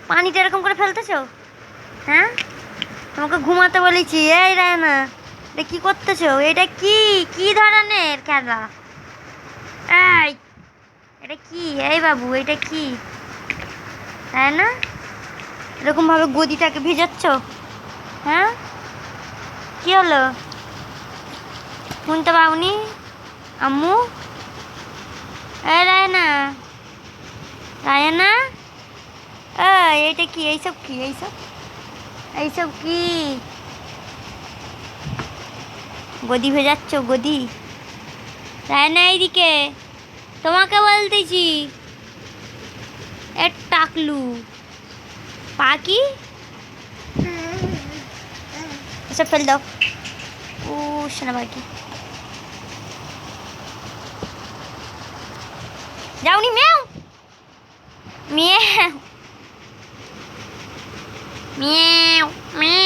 পানিটা এরকম করে ফেলতেছো? হ্যাঁ, তোমাকে ঘুমাতে বলেছি। এই রায়না, এটা কি করতেছো? এটা কি কি ধরনের খেলা? এই, এটা কি? এই বাবু, এটা কি? রায়না, এরকম ভাবে গদিটাকে ভেজাচ্ছ? হ্যাঁ, কি হলো? শুনতে পাওনি আম্মু? এই রায়না, রায়না, এটা কি? এইসব কি? এইসব এইসব কি? গদি ভেজাচ্ছ? গদি? রায়না, এইদিকে, তোমাকে বলতেছি। এ টাকলু পাখি, এসব ফেল দাও। ও সোনা পাখি, যাওনি? মেও মিয়াও মিয়াও মিয়াও।